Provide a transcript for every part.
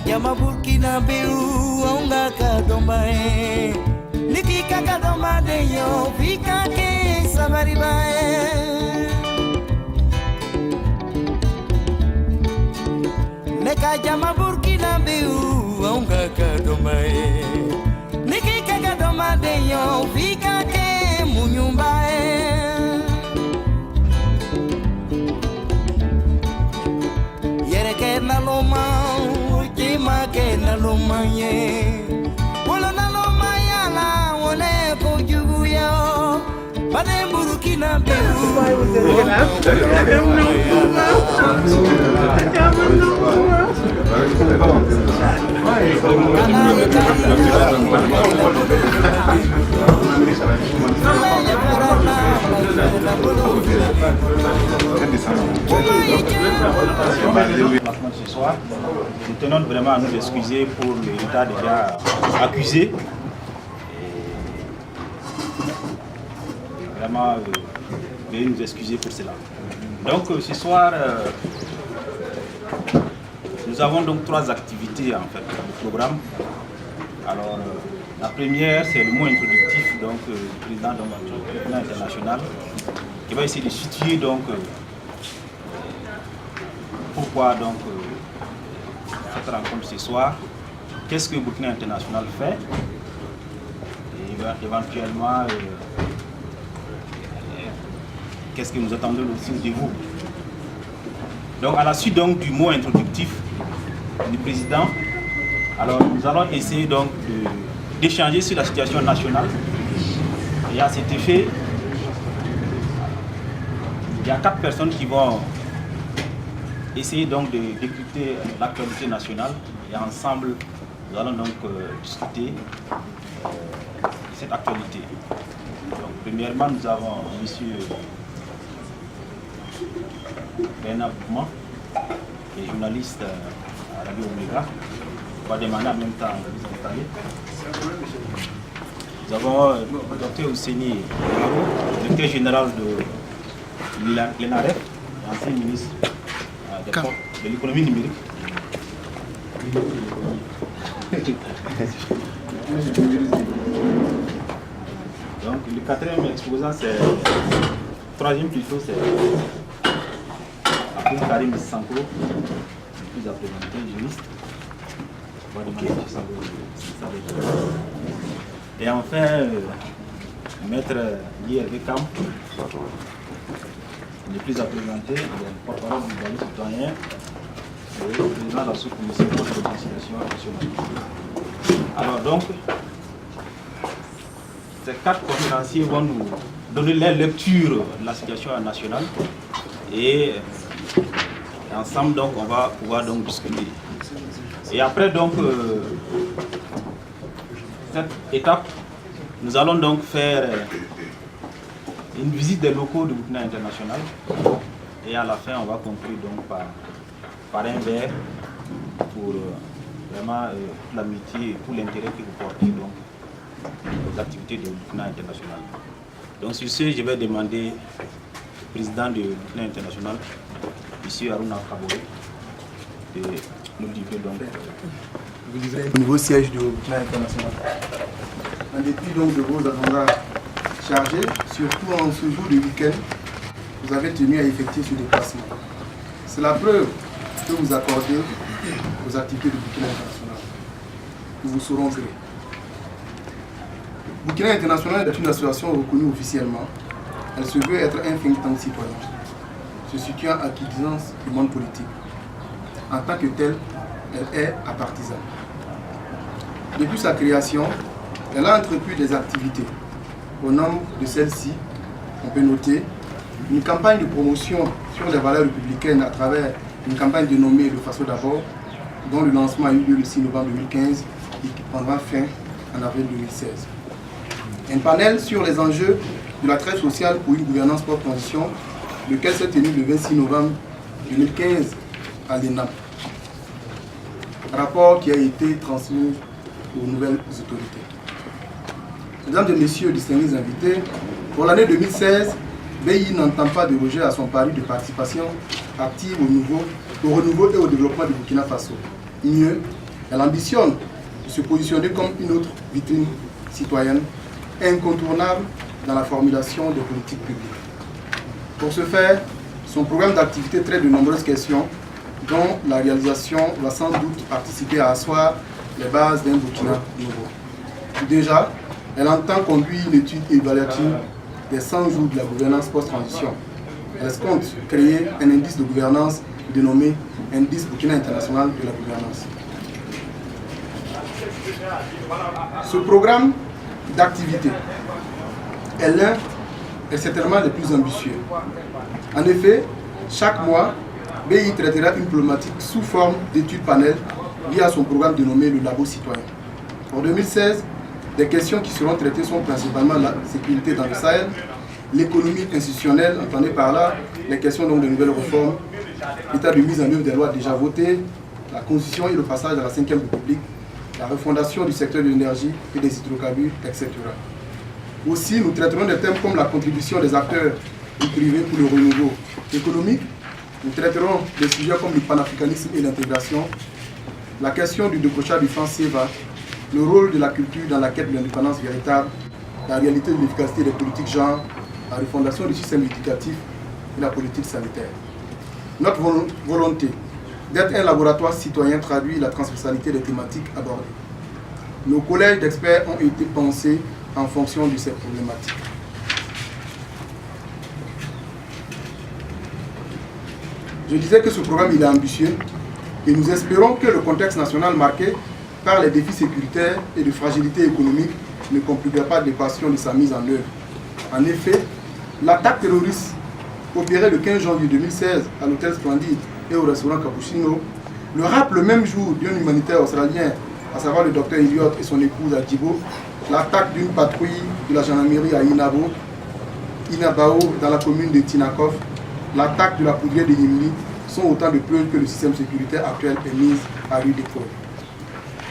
jama Burkina Biu onga kadombae Niki kakadoma de yo Vika ke samaribae Neka jama Burkina Biu onga kadombae Niki kakadoma de yo Vika ke munyumbae na loma, kima ke na loma ye. Wala na loma ya la, wale ko jugu yo. Bade Burkina Biu. Ce soir, nous tenons vraiment à nous excuser pour le retard déjà accusé. Et vraiment, veuillez nous excuser pour cela. Donc ce soir, nous avons donc 3 activités en fait dans le programme. Alors la première, c'est le mot introductif donc du président du plan international qui va essayer de situer donc pourquoi donc cette rencontre ce soir, qu'est-ce que Burkina International fait et éventuellement qu'est-ce que nous attendons aussi de vous. Donc à la suite donc du mot introductif du président, alors nous allons essayer donc d'échanger sur la situation nationale. Et à cet effet, il y a 4 personnes qui vont essayer donc de décrypter l'actualité nationale et ensemble nous allons donc discuter de cette actualité. Donc, premièrement, nous avons M. Bernard Boukman, qui est journaliste à Radio Omega. On va demander en même temps de vous installer. Nous avons le Dr Ouseni Yaro, directeur général de l'ENAREF, ancien ministre de l'économie numérique. Donc le 4e exposant, c'est 3e plutôt, c'est Abdul Karim Sanko, le plus appréhenté juriste. Et enfin, maître Hervé Camp, le plus appréhenté, le porte-parole du Balai citoyen et le président de la sous-commission de réconciliation nationale. Alors donc, ces 4 conférenciers vont nous donner leur lecture de la situation nationale et ensemble donc on va pouvoir donc discuter. Et après donc cette étape, nous allons donc faire une visite des locaux du Burkina International et à la fin on va conclure donc par un verre pour vraiment l'amitié et tout l'intérêt que vous portez donc aux activités du Burkina International. Donc sur ce, je vais demander au président du Burkina International, M. Harouna Kaboré, de nous livrer donc. Vous livrez au nouveau siège du Burkina International. En dépit donc de vos agendas chargés, surtout en ce jour de week-end, vous avez tenu à effectuer ce déplacement. C'est la preuve que vous accordez aux activités du Burkina International. Nous vous saurons gré. Burkina International est une association reconnue officiellement. Elle se veut être un think tank citoyen, se situant à l'équidistance du monde politique. En tant que telle, elle est apartisane. Depuis sa création, elle a entrepris des activités. Au nombre de celles-ci, on peut noter une campagne de promotion sur les valeurs républicaines à travers une campagne dénommée Le Faso d'abord, dont le lancement a eu lieu le 6 novembre 2015 et qui prendra fin en avril 2016. Un panel sur les enjeux de la traite sociale pour une gouvernance post-transition, lequel s'est tenu le 26 novembre 2015 à l'ENAP. Rapport qui a été transmis aux nouvelles autorités. Mesdames et messieurs, distingués invités, pour l'année 2016, BI n'entend pas déroger à son pari de participation active au renouveau et au développement du Burkina Faso. Mieux, Elle ambitionne de se positionner comme une autre vitrine citoyenne incontournable dans la formulation des politiques publiques. Pour ce faire, son programme d'activité traite de nombreuses questions dont la réalisation va sans doute participer à asseoir les bases d'un Burkina nouveau. Déjà, elle entend conduire une étude évaluative des 100 jours de la gouvernance post-transition. Elle compte créer un indice de gouvernance dénommé Indice Burkina International de la gouvernance. Ce programme d'activité est l'un et certainement le plus ambitieux. En effet, chaque mois, BI traitera une problématique sous forme d'études panel liées à son programme dénommé le Labo Citoyen. En 2016, des questions qui seront traitées sont principalement la sécurité dans le Sahel, l'économie institutionnelle, entendez par là les questions donc de nouvelles réformes, l'état de mise en œuvre des lois déjà votées, la constitution et le passage à la 5e République, la refondation du secteur de l'énergie et des hydrocarbures, etc. Aussi, nous traiterons des thèmes comme la contribution des acteurs du privé pour le renouveau économique. Nous traiterons des sujets comme le panafricanisme et l'intégration, la question du décrochage du franc CFA, le rôle de la culture dans la quête de l'indépendance véritable, la réalité de l'efficacité des politiques genre, la refondation du système éducatif et la politique sanitaire. Notre volonté d'être un laboratoire citoyen traduit la transversalité des thématiques abordées. Nos collèges d'experts ont été pensés en fonction de cette problématique. Je disais que ce programme est ambitieux et nous espérons que le contexte national marqué par les défis sécuritaires et de fragilité économique ne compliquera pas l'équation de sa mise en œuvre. En effet, l'attaque terroriste opérée le 15 janvier 2016 à l'hôtel Splendide et au restaurant Cappuccino le rappelle le même jour d'un humanitaire australien, à savoir le docteur Elliott et son épouse à Djibo, l'attaque d'une patrouille de la gendarmerie à Inabao dans la commune de Tinakov, l'attaque de la poudrière de Nimli sont autant de preuves que le système sécuritaire actuel est mis à rude épreuve.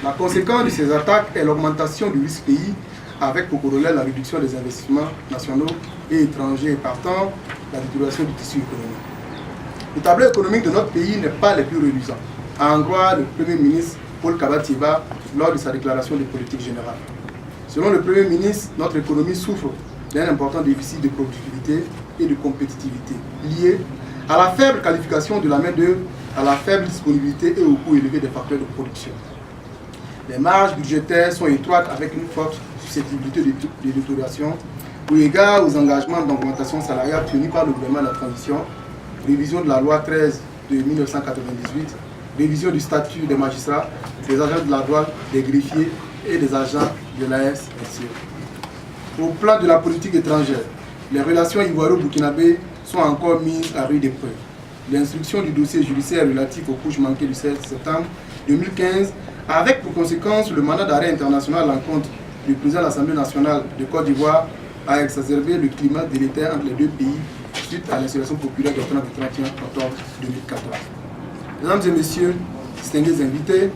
La conséquence de ces attaques est l'augmentation du risque pays, avec pour corollaire la réduction des investissements nationaux et étrangers et partant la détérioration du tissu économique. Le tableau économique de notre pays n'est pas le plus reluisant, à en croire le Premier ministre Paul Kabatieba lors de sa déclaration de politique générale. Selon le Premier ministre, notre économie souffre d'un important déficit de productivité et de compétitivité lié à la faible qualification de la main-d'œuvre, à la faible disponibilité et au coût élevé des facteurs de production. Les marges budgétaires sont étroites avec une forte susceptibilité de détérioration au égard aux engagements d'augmentation salariale tenus par le gouvernement de la transition, révision de la loi 13 de 1998, révision du statut des magistrats, des agents de la douane, des greffiers et des agents de l'AS. Au plan de la politique étrangère, les relations ivoiro-burkinabées sont encore mises à rude épreuve. L'instruction du dossier judiciaire relatif aux couches manquées du 16 septembre 2015, avec pour conséquence le mandat d'arrêt international en compte du président de l'Assemblée nationale de Côte d'Ivoire, a exacerbé le climat délétère entre les deux pays suite à l'insurrection populaire du 31 octobre 2014. Mesdames et messieurs, distingués invités,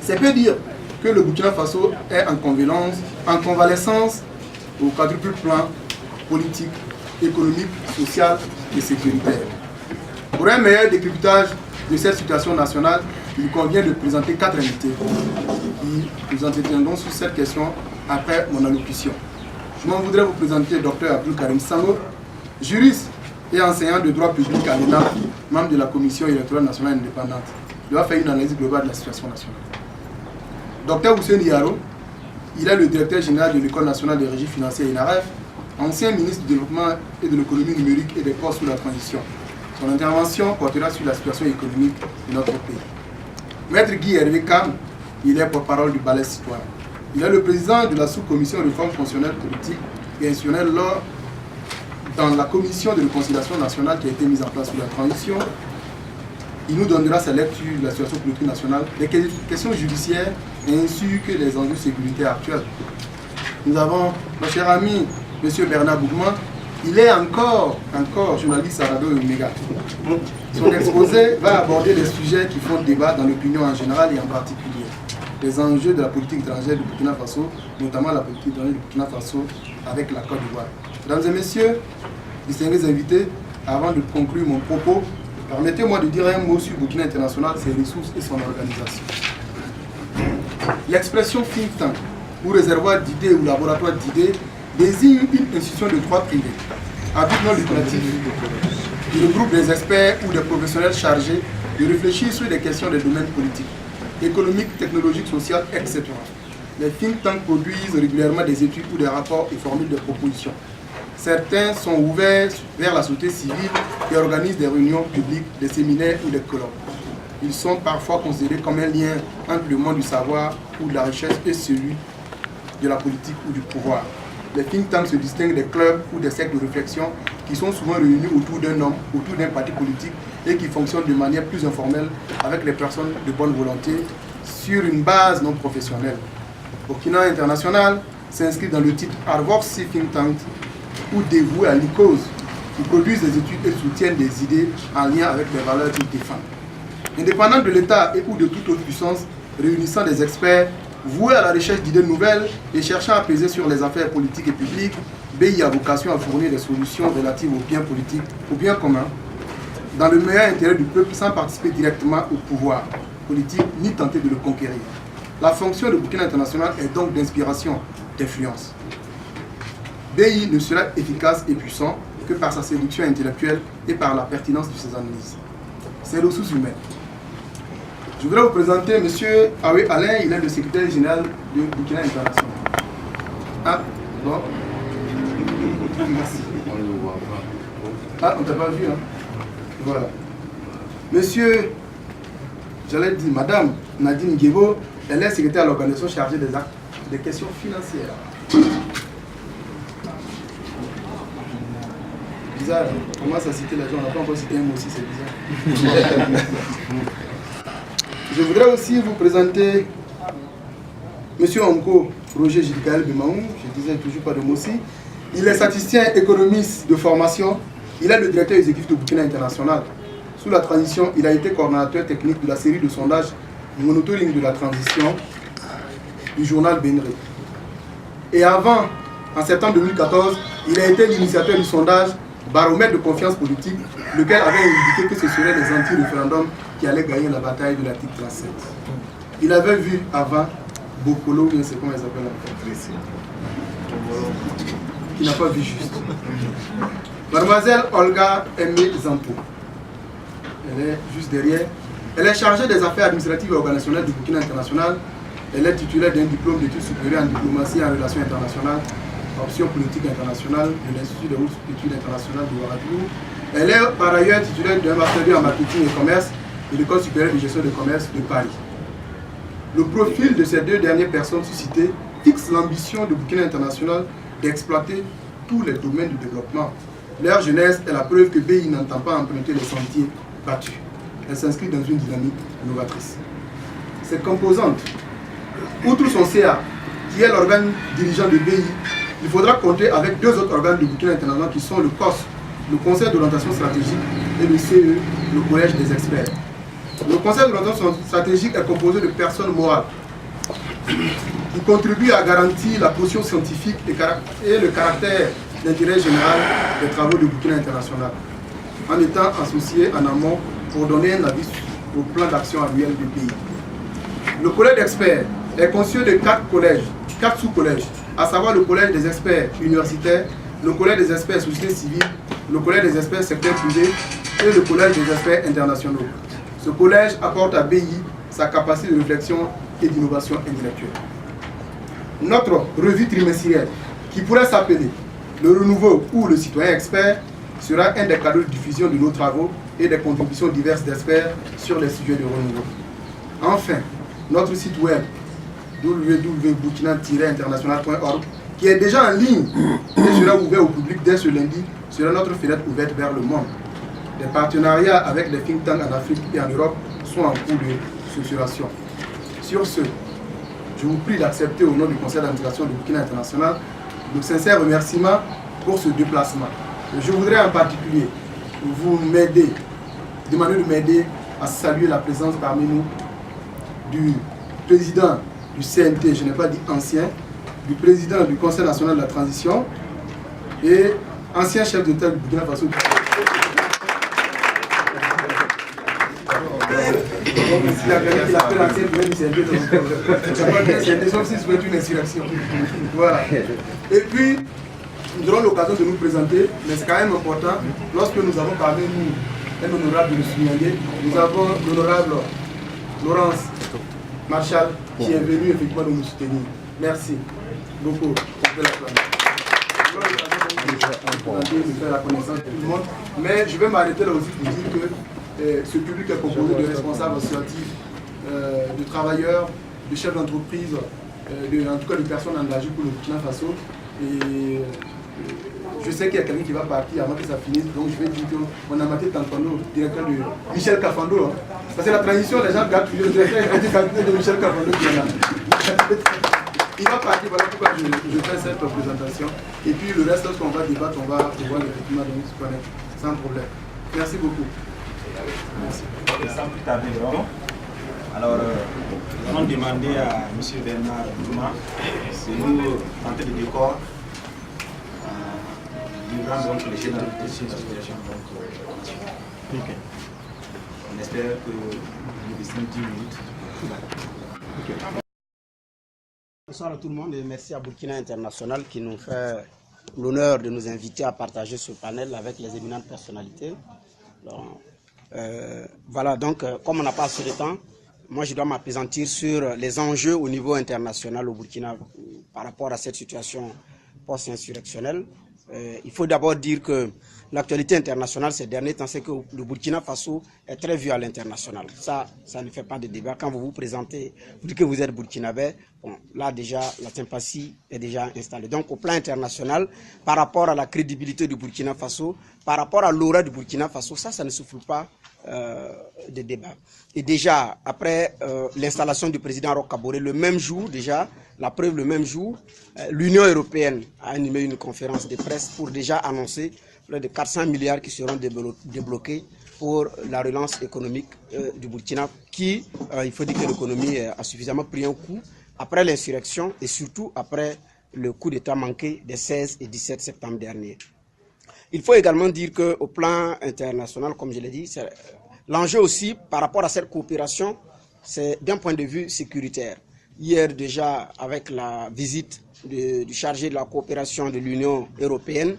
c'est peu dire que le Burkina Faso est en convalescence au quadruple plan politique, économique, social et sécuritaire. Pour un meilleur décryptage de cette situation nationale, il convient de présenter 4 invités qui nous entretiendront sur cette question après mon allocution. Je m'en voudrais vous présenter Dr Abdul Karim Sango, juriste et enseignant de droit public à l'ENA, membre de la Commission électorale nationale indépendante. Il va faire une analyse globale de la situation nationale. Dr Hussein Yaro, il est le directeur général de l'École nationale des régies financières INAREF, ancien ministre du développement et de l'économie numérique et des postes sous la transition. Son intervention portera sur la situation économique de notre pays. Maître Guy Hervé Kam, il est porte-parole du Balai Citoyen. Il est le président de la sous-commission de réforme fonctionnelle politique et institutionnelle dans la commission de réconciliation nationale qui a été mise en place sous la transition. Il nous donnera sa lecture de la situation politique nationale, des questions judiciaires ainsi que les enjeux sécuritaires actuels. Nous avons notre cher ami, M. Bernard Bougman. Il est encore journaliste à Radio Omega. Son exposé va aborder les sujets qui font débat dans l'opinion en général et en particulier. Les enjeux de la politique étrangère du Burkina Faso, notamment la politique étrangère du Burkina Faso avec la Côte d'Ivoire. Mesdames et messieurs, distingués invités, avant de conclure mon propos, permettez-moi de dire un mot sur Burkina International, ses ressources et son organisation. L'expression think tank, ou réservoir d'idées ou laboratoire d'idées, désigne une institution de droit privé, à but non lucratif, qui regroupe des experts ou des professionnels chargés de réfléchir sur des questions des domaines politiques, économiques, technologiques, sociaux, etc. Les think tanks produisent régulièrement des études ou des rapports et formulent des propositions. Certains sont ouverts vers la société civile et organisent des réunions publiques, des séminaires ou des colloques. Ils sont parfois considérés comme un lien entre le monde du savoir ou de la richesse et celui de la politique ou du pouvoir. Les think tanks se distinguent des clubs ou des cercles de réflexion qui sont souvent réunis autour d'un homme, autour d'un parti politique et qui fonctionnent de manière plus informelle avec les personnes de bonne volonté sur une base non professionnelle. Burkina International s'inscrit dans le titre Advocacy Think Tank ou dévoué à l'ICOSE, qui produisent des études et soutiennent des idées en lien avec les valeurs qu'ils défendent. Indépendant de l'État et ou de toute autre puissance, réunissant des experts, voués à la recherche d'idées nouvelles et cherchant à peser sur les affaires politiques et publiques, BI a vocation à fournir des solutions relatives aux biens politiques, aux biens communs, dans le meilleur intérêt du peuple sans participer directement au pouvoir politique ni tenter de le conquérir. La fonction de Burkina International est donc d'inspiration, d'influence. BI ne sera efficace et puissant que par sa séduction intellectuelle et par la pertinence de ses analyses. Ses ressources humaines. Je voudrais vous présenter M. Awe Alain, il est le secrétaire général de Burkina International. Ah, bon. Merci. Ah, on t'a pas vu, hein? Voilà. Monsieur, j'allais dire, Madame Nadine Guébo, elle est secrétaire à l'organisation chargée des actes, des questions financières. Bizarre, on commence à citer les gens, on n'a pas encore cité un mot aussi, c'est bizarre. Je voudrais aussi vous présenter M. Onko Roger Gilgaël Bemaou, je disais toujours pas de mots aussi. Il est statisticien économiste de formation, il est le directeur exécutif de Burkina International. Sous la transition, il a été coordonnateur technique de la série de sondages monitoring de la transition du journal Benré. Et avant, en septembre 2014, il a été l'initiateur du sondage Baromètre de confiance politique, lequel avait indiqué que ce seraient les anti-référendums qui allaient gagner la bataille de l'article 37. Il avait vu avant Bokolo, je ne sais comment elle s'appelle qui n'a pas vu juste. Mademoiselle Olga Aimé Zampo. Elle est juste derrière. Elle est chargée des affaires administratives et organisationnelles du Burkina International. Elle est titulaire d'un diplôme d'études supérieures en diplomatie et en relations internationales, option politique internationale de l'Institut de hautes études internationales de Ouagadougou. Elle est par ailleurs titulaire d'un master en marketing et commerce de l'École supérieure de gestion de commerce de Paris. Le profil de ces deux dernières personnes suscitées fixe l'ambition de Burkina International d'exploiter tous les domaines du développement. Leur jeunesse est la preuve que BI n'entend pas emprunter les sentiers battus. Elle s'inscrit dans une dynamique novatrice. Cette composante, outre son CA, qui est l'organe dirigeant de BI, il faudra compter avec deux autres organes de Burkina International qui sont le COS, le Conseil d'orientation stratégique, et le CE, le Collège des experts. Le Conseil d'orientation stratégique est composé de personnes morales qui contribuent à garantir la position scientifique et le caractère d'intérêt général des travaux de Burkina International, en étant associés en amont pour donner un avis au plan d'action annuel du pays. Le collège d'experts est constitué de 4 sous-collèges, à savoir le collège des experts universitaires, le collège des experts société civile, le collège des experts secteur privé et le collège des experts internationaux. Ce collège apporte à BI sa capacité de réflexion et d'innovation intellectuelle. Notre revue trimestrielle, qui pourrait s'appeler le renouveau ou le citoyen expert, sera un des cadeaux de diffusion de nos travaux et des contributions diverses d'experts sur les sujets de renouveau. Enfin, notre site web www.burkina-international.org, qui est déjà en ligne et sera ouvert au public dès ce lundi, sera notre fenêtre ouverte vers le monde. Des partenariats avec les think tanks en Afrique et en Europe sont en cours de structuration. Sur ce, je vous prie d'accepter au nom du Conseil d'administration de Burkina International de sincères remerciements pour ce déplacement. Je voudrais en particulier vous demander de m'aider à saluer la présence parmi nous du président du CNT, je n'ai pas dit ancien, du président du Conseil national de la transition et ancien chef d'État du Burkina Faso. Merci. s'il a gagné, il appelle l'ancien premier du CND. C'est pas bien, CND, sauf si c'est une insurrection. Voilà. Et puis, nous aurons l'occasion de nous présenter, mais c'est quand même important, lorsque nous avons parlé, nous, un honorable de le signaler, nous avons l'honorable Laurence Marchal qui est venu effectivement nous soutenir. Merci beaucoup. On peut l'applaudir. De faire la connaissance de tout le monde. Mais je vais m'arrêter là aussi pour dire que ce public est composé de responsables associatifs, de travailleurs, de chefs d'entreprise, en tout cas de personnes engagées pour le Burkina Faso. Et je sais qu'il y a quelqu'un qui va partir avant que ça finisse, donc je vais dire qu'on a maté Tantano, directeur de Michel Kafando. Parce que la transition, les gens gardent le directeur de Michel Kafando qui est là. Il va partir, voilà pourquoi je fais cette présentation. Et puis le reste, lorsqu'on va débattre, on va pouvoir effectivement se connaître sans problème. Merci beaucoup. Merci. Sans plus tarder, alors, nous allons demander à M. Bernard Douma, c'est nous tenter de décor, livrant donc les généralités sur la situation. On espère que nous destinons 10 minutes. Bonsoir à tout le monde et merci à Burkina International qui nous fait l'honneur de nous inviter à partager ce panel avec les éminentes personnalités. Alors, voilà, donc comme on n'a pas assez de temps, moi je dois m'appesantir sur les enjeux au niveau international au Burkina par rapport à cette situation post-insurrectionnelle. Il faut d'abord dire que l'actualité internationale ces derniers temps, c'est que le Burkina Faso est très vu à l'international. Ça ne fait pas de débat. Quand vous vous présentez, vous dites que vous êtes burkinabé, bon, là déjà, la sympathie est déjà installée. Donc au plan international, par rapport à la crédibilité du Burkina Faso, par rapport à l'aura du Burkina Faso, ça ne souffle pas de débat. Et déjà, après l'installation du président Roch Kaboré, le même jour déjà, la preuve le même jour, l'Union européenne a animé une conférence de presse pour déjà annoncer près de 400 milliards qui seront débloqués pour la relance économique du Burkina, qui, il faut dire que l'économie a suffisamment pris un coup après l'insurrection et surtout après le coup d'État manqué des 16 et 17 septembre dernier. Il faut également dire qu'au plan international, comme je l'ai dit, l'enjeu aussi par rapport à cette coopération, c'est d'un point de vue sécuritaire. Hier déjà, avec la visite du chargé de la coopération de l'Union européenne,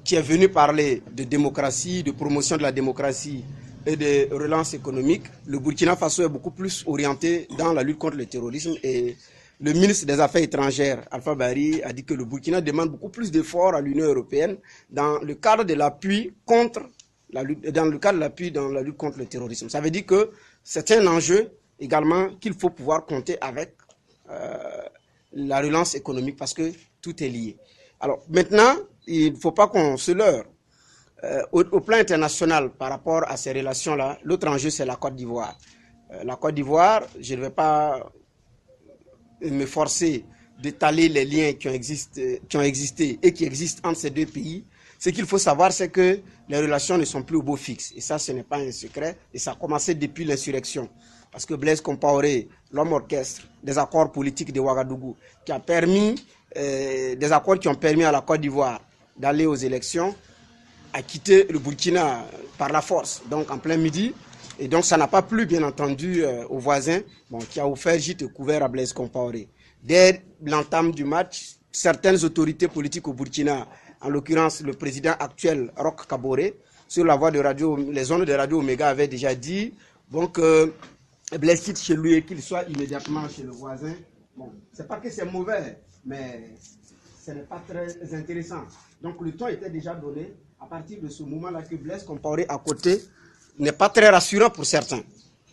qui est venu parler de démocratie, de promotion de la démocratie et de relance économique, le Burkina Faso est beaucoup plus orienté dans la lutte contre le terrorisme et le ministre des Affaires étrangères, Alpha Bari, a dit que le Burkina demande beaucoup plus d'efforts à l'Union européenne dans le cadre de l'appui contre la lutte, dans la lutte contre le terrorisme. Ça veut dire que c'est un enjeu également qu'il faut pouvoir compter avec la relance économique parce que tout est lié. Alors maintenant, il ne faut pas qu'on se leurre. Au plan international, par rapport à ces relations-là, l'autre enjeu, c'est la Côte d'Ivoire. La Côte d'Ivoire, je ne vais pas me forcer d'étaler les liens qui ont existé et qui existent entre ces deux pays. Ce qu'il faut savoir, c'est que les relations ne sont plus au beau fixe. Et ça, ce n'est pas un secret. Et ça a commencé depuis l'insurrection. Parce que Blaise Compaoré, l'homme orchestre, des accords politiques de Ouagadougou, des accords qui ont permis à la Côte d'Ivoire d'aller aux élections, a quitté le Burkina par la force, donc en plein midi. Et donc ça n'a pas plu, bien entendu, aux voisins, qui a offert gîte et couvert à Blaise Compaoré. Dès l'entame du match, certaines autorités politiques au Burkina, en l'occurrence le président actuel Roch Kaboré, sur la voie de radio, les ondes de radio Omega avaient déjà dit que Blaise quitte chez lui et qu'il soit immédiatement chez le voisin. Bon, c'est pas que c'est mauvais, mais ce n'est pas très intéressant. Donc le ton était déjà donné à partir de ce moment-là que Blaise Compaoré à côté n'est pas très rassurant pour certains.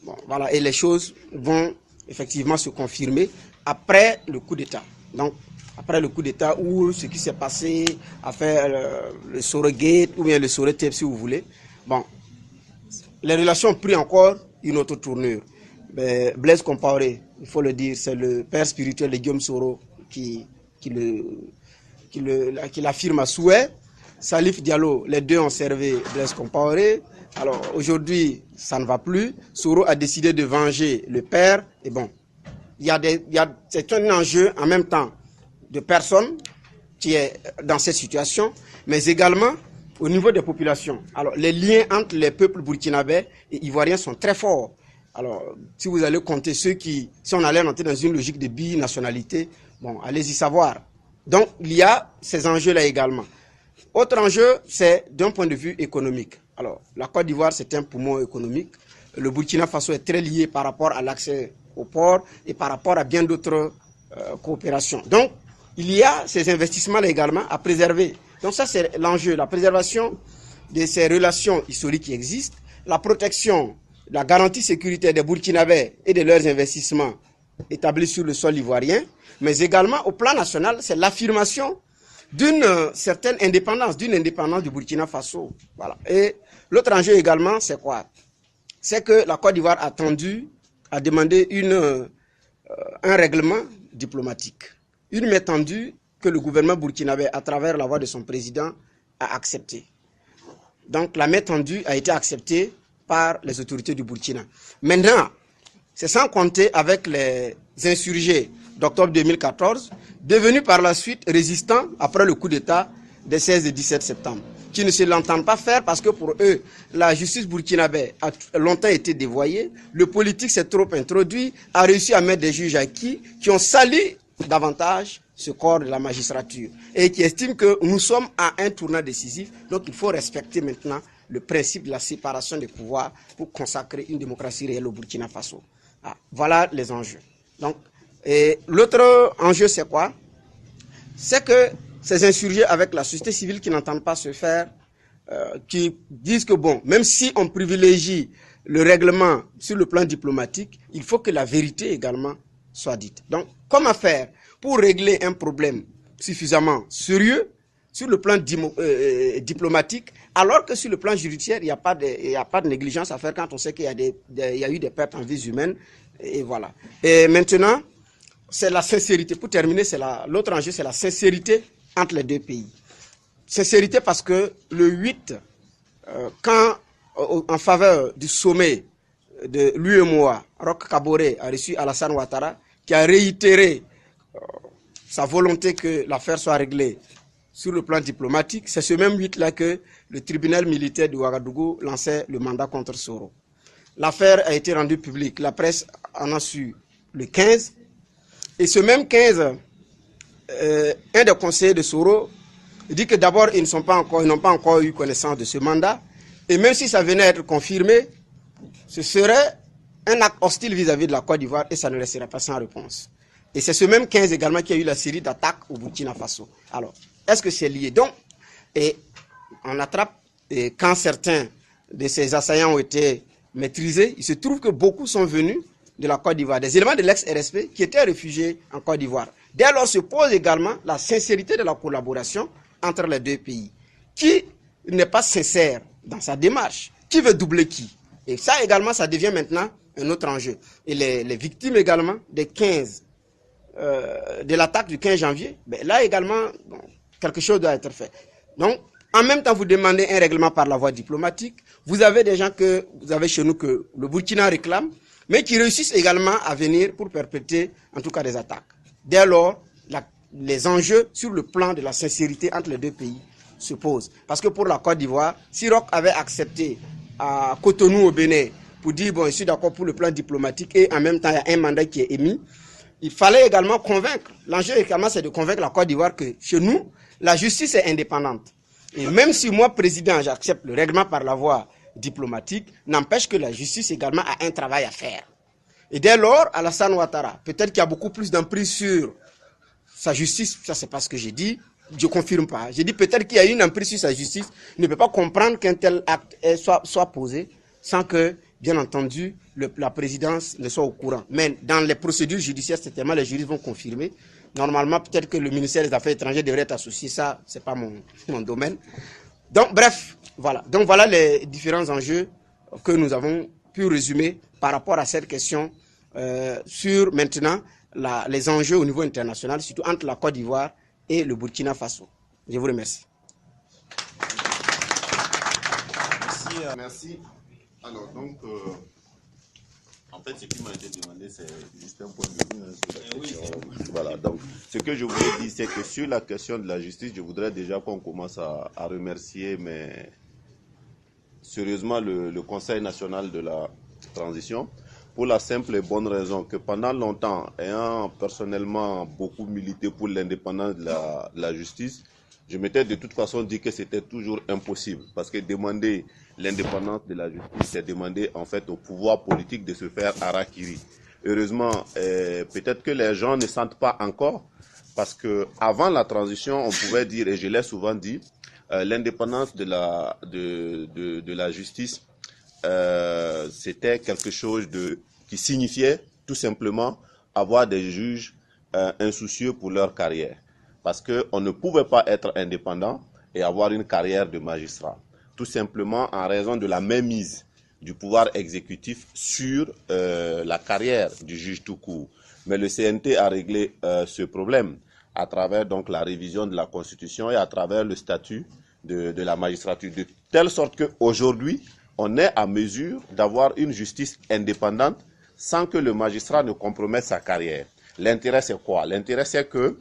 Bon, voilà, et les choses vont effectivement se confirmer après le coup d'État. Donc, après le coup d'État ou ce qui s'est passé, après le Sorogate ou bien le Sorotep si vous voulez, bon, les relations ont pris encore une autre tournure. Mais Blaise Compaoré, il faut le dire, c'est le père spirituel de Guillaume Soro qui l'affirme à souhait. Salif Diallo, les deux ont servi Blaise Compaoré. Alors aujourd'hui, ça ne va plus. Soro a décidé de venger le père. Et bon, c'est un enjeu en même temps de personnes qui est dans cette situation, mais également au niveau des populations. Alors les liens entre les peuples burkinabés et ivoiriens sont très forts. Alors, si vous allez compter ceux qui, si on allait entrer dans une logique de binationalité, bon, allez-y savoir. Donc, il y a ces enjeux-là également. Autre enjeu, c'est d'un point de vue économique. Alors, la Côte d'Ivoire, c'est un poumon économique. Le Burkina Faso est très lié par rapport à l'accès au port et par rapport à bien d'autres coopérations. Donc, il y a ces investissements-là également à préserver. Donc ça, c'est l'enjeu, la préservation de ces relations historiques qui existent, la protection, la garantie sécuritaire des Burkinabés et de leurs investissements établis sur le sol ivoirien, mais également au plan national, c'est l'affirmation d'une certaine indépendance, du Burkina Faso. Voilà. Et l'autre enjeu également, c'est quoi? C'est que la Côte d'Ivoire a demandé un règlement diplomatique, une main tendue que le gouvernement burkinabé, à travers la voix de son président, a acceptée. Donc la main tendue a été acceptée par les autorités du Burkina. Maintenant, c'est sans compter avec les insurgés d'octobre 2014, devenus par la suite résistants après le coup d'État des 16 et 17 septembre, qui ne se l'entendent pas faire parce que pour eux, la justice burkinabé a longtemps été dévoyée, le politique s'est trop introduit, a réussi à mettre des juges acquis qui ont sali davantage ce corps de la magistrature et qui estiment que nous sommes à un tournant décisif, donc il faut respecter maintenant le principe de la séparation des pouvoirs pour consacrer une démocratie réelle au Burkina Faso. Ah, voilà les enjeux. Donc, et l'autre enjeu, c'est quoi? C'est que ces insurgés avec la société civile qui n'entendent pas se faire, qui disent que bon, même si on privilégie le règlement sur le plan diplomatique, il faut que la vérité également soit dite. Donc, comment faire pour régler un problème suffisamment sérieux sur le plan diplomatique, alors que sur le plan judiciaire, il n'y a pas de négligence à faire quand on sait qu'il y a eu des pertes en vies humaines, et voilà. Et maintenant, c'est la sincérité. Pour terminer, l'autre enjeu, c'est la sincérité entre les deux pays. Sincérité parce que le 8, quand en faveur du sommet de l'UEMOA, Roch Kaboré a reçu Alassane Ouattara, qui a réitéré sa volonté que l'affaire soit réglée sur le plan diplomatique. C'est ce même 8-là que le tribunal militaire de Ouagadougou lançait le mandat contre Soro. L'affaire a été rendue publique. La presse en a su le 15. Et ce même 15, un des conseillers de Soro dit que d'abord, ils n'ont pas encore eu connaissance de ce mandat. Et même si ça venait à être confirmé, ce serait un acte hostile vis-à-vis de la Côte d'Ivoire et ça ne resterait pas sans réponse. Et c'est ce même 15 également qui a eu la série d'attaques au Burkina Faso. Alors, est-ce que c'est lié? Donc, et on attrape, et quand certains de ces assaillants ont été maîtrisés, il se trouve que beaucoup sont venus de la Côte d'Ivoire, des éléments de l'ex-RSP qui étaient réfugiés en Côte d'Ivoire. Dès lors se pose également la sincérité de la collaboration entre les deux pays. Qui n'est pas sincère dans sa démarche? Qui veut doubler qui? Et ça également, ça devient maintenant un autre enjeu. Et les victimes également des 15, de l'attaque du 15 janvier, ben là également, bon, quelque chose doit être fait. Donc, en même temps, vous demandez un règlement par la voie diplomatique. Vous avez des gens que vous avez chez nous que le Burkina réclame, mais qui réussissent également à venir pour perpétrer, en tout cas, des attaques. Dès lors, les enjeux sur le plan de la sincérité entre les deux pays se posent. Parce que pour la Côte d'Ivoire, si Roch avait accepté à Cotonou au Bénin pour dire, bon, je suis d'accord pour le plan diplomatique et en même temps, il y a un mandat qui est émis, il fallait également convaincre. L'enjeu également, c'est de convaincre la Côte d'Ivoire que chez nous, la justice est indépendante. Et même si moi, président, j'accepte le règlement par la voie diplomatique, n'empêche que la justice également a un travail à faire. Et dès lors, Alassane Ouattara, peut-être qu'il y a beaucoup plus d'emprise sur sa justice, ça c'est pas ce que j'ai dit, je confirme pas. J'ai dit peut-être qu'il y a une emprise sur sa justice, il ne peut pas comprendre qu'un tel acte soit posé sans que, bien entendu, la présidence ne soit au courant. Mais dans les procédures judiciaires, certainement les juristes vont confirmer. Normalement, peut-être que le ministère des Affaires étrangères devrait être associé, ça, c'est pas mon domaine. Donc, bref, voilà. Donc, voilà les différents enjeux que nous avons pu résumer par rapport à cette question sur maintenant les enjeux au niveau international, surtout entre la Côte d'Ivoire et le Burkina Faso. Je vous remercie. Merci. Alors, donc, en fait, ce qui m'a été demandé, c'est juste un point de vue sur la question. Voilà, donc, ce que je voulais dire, c'est que sur la question de la justice, je voudrais déjà qu'on commence à remercier, mais sérieusement, le Conseil national de la transition, pour la simple et bonne raison que pendant longtemps, ayant personnellement beaucoup milité pour l'indépendance de la justice, je m'étais de toute façon dit que c'était toujours impossible. Parce que demander l'indépendance de la justice, c'est demander en fait au pouvoir politique de se faire harakiri. Heureusement, peut-être que les gens ne sentent pas encore, parce que avant la transition, on pouvait dire, et je l'ai souvent dit, l'indépendance de la justice, c'était quelque chose qui signifiait tout simplement avoir des juges insoucieux pour leur carrière. Parce qu'on ne pouvait pas être indépendant et avoir une carrière de magistrat. Tout simplement en raison de la mainmise du pouvoir exécutif sur la carrière du juge tout court. Mais le CNT a réglé ce problème à travers donc la révision de la Constitution et à travers le statut de la magistrature, de telle sorte qu'aujourd'hui, on est à mesure d'avoir une justice indépendante sans que le magistrat ne compromette sa carrière. L'intérêt, c'est quoi? L'intérêt, c'est que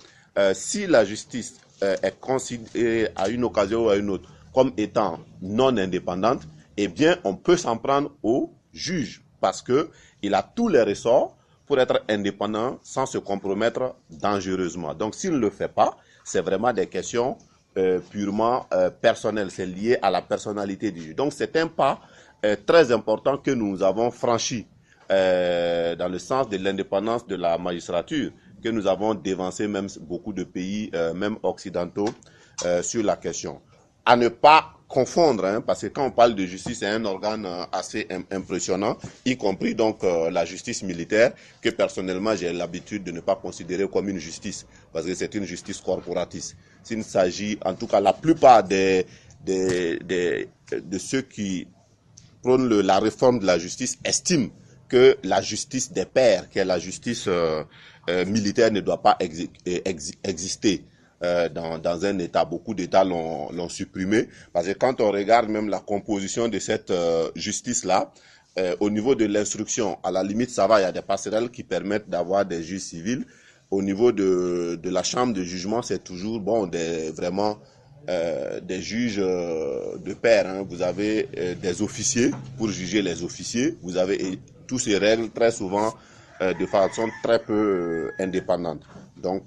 si la justice est considérée à une occasion ou à une autre comme étant non indépendante, eh bien, on peut s'en prendre au juge parce qu'il a tous les ressorts pour être indépendant sans se compromettre dangereusement. Donc, s'il ne le fait pas, c'est vraiment des questions purement personnelles. C'est lié à la personnalité du juge. Donc, c'est un pas très important que nous avons franchi dans le sens de l'indépendance de la magistrature, que nous avons dévancé même beaucoup de pays, même occidentaux, sur la question. À ne pas confondre, hein, parce que quand on parle de justice, c'est un organe assez impressionnant, y compris donc la justice militaire, que personnellement j'ai l'habitude de ne pas considérer comme une justice, parce que c'est une justice corporatiste. S'il s'agit, en tout cas, la plupart de ceux qui prônent la réforme de la justice estiment que la justice des pairs, qui est la justice militaire, ne doit pas exister. Dans un État. Beaucoup d'États l'ont supprimé, parce que quand on regarde même la composition de cette justice-là, au niveau de l'instruction, à la limite, ça va, il y a des passerelles qui permettent d'avoir des juges civils. Au niveau de la chambre de jugement, c'est toujours bon, vraiment des juges de pair. Hein. Vous avez des officiers pour juger les officiers. Vous avez tous ces règles très souvent de façon très peu indépendante. Donc,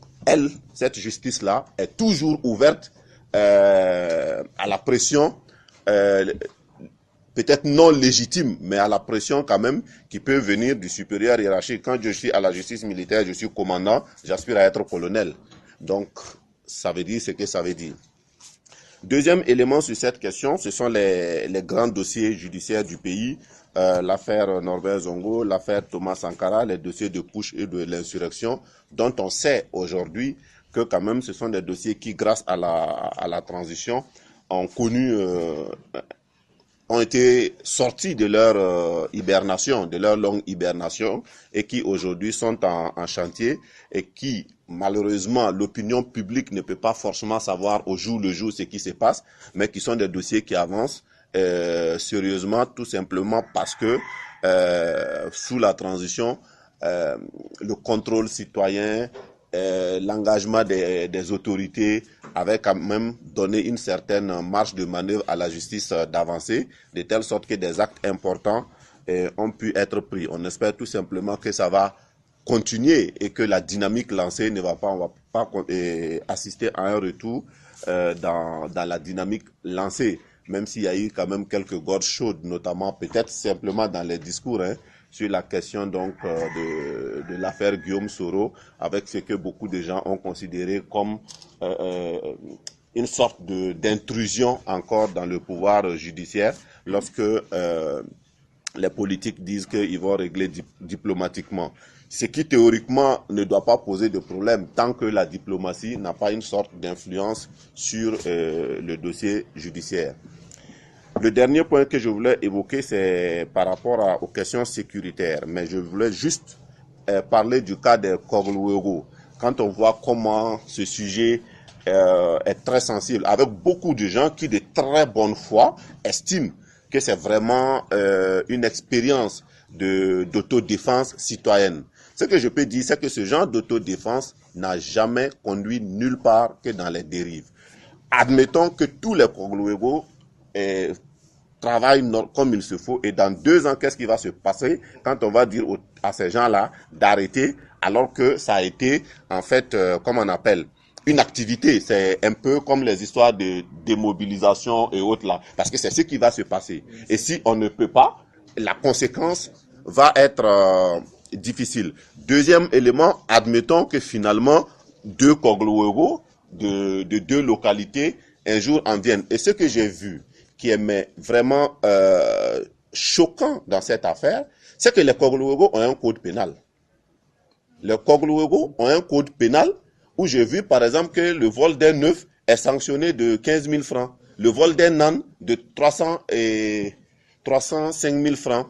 cette justice-là est toujours ouverte à la pression, peut-être non légitime, mais à la pression quand même qui peut venir du supérieur hiérarchique. Quand je suis à la justice militaire, je suis commandant, j'aspire à être colonel. Donc, ça veut dire ce que ça veut dire. Deuxième élément sur cette question, ce sont les grands dossiers judiciaires du pays. L'affaire Norbert Zongo, l'affaire Thomas Sankara, les dossiers de push et de l'insurrection, dont on sait aujourd'hui que quand même ce sont des dossiers qui, grâce à la transition, ont été sortis de leur hibernation, de leur longue hibernation, et qui aujourd'hui sont en chantier, et qui, malheureusement, l'opinion publique ne peut pas forcément savoir au jour le jour ce qui se passe, mais qui sont des dossiers qui avancent sérieusement, tout simplement parce que sous la transition, le contrôle citoyen, l'engagement des autorités avait quand même donné une certaine marge de manœuvre à la justice d'avancer, de telle sorte que des actes importants ont pu être pris. On espère tout simplement que ça va continuer et que la dynamique lancée on va pas assister à un retour dans la dynamique lancée. Même s'il y a eu quand même quelques gorges chaudes, notamment peut-être simplement dans les discours, hein, sur la question donc de l'affaire Guillaume Soro, avec ce que beaucoup de gens ont considéré comme une sorte d'intrusion encore dans le pouvoir judiciaire, lorsque les politiques disent qu'ils vont régler diplomatiquement. Ce qui théoriquement ne doit pas poser de problème tant que la diplomatie n'a pas une sorte d'influence sur le dossier judiciaire. Le dernier point que je voulais évoquer, c'est par rapport aux questions sécuritaires. Mais je voulais juste parler du cas des Kogluego. Quand on voit comment ce sujet est très sensible, avec beaucoup de gens qui, de très bonne foi, estiment que c'est vraiment une expérience d'autodéfense citoyenne. Ce que je peux dire, c'est que ce genre d'autodéfense n'a jamais conduit nulle part que dans les dérives. Admettons que tous les Kogluego travaillent comme il se faut, et dans 2 ans, qu'est-ce qui va se passer quand on va dire à ces gens-là d'arrêter, alors que ça a été, en fait, comme on appelle, une activité. C'est un peu comme les histoires de démobilisation et autres là, parce que c'est ce qui va se passer. Et si on ne peut pas, la conséquence va être difficile. Deuxième élément, admettons que finalement, 2 Kogluego de 2 localités un jour en viennent. Et ce que j'ai vu, qui est vraiment choquant dans cette affaire, c'est que les Kogluego ont un code pénal. Les Kogluego ont un code pénal où j'ai vu par exemple que le vol d'un œuf est sanctionné de 15 000 francs, le vol d'un âne de 305 000 francs,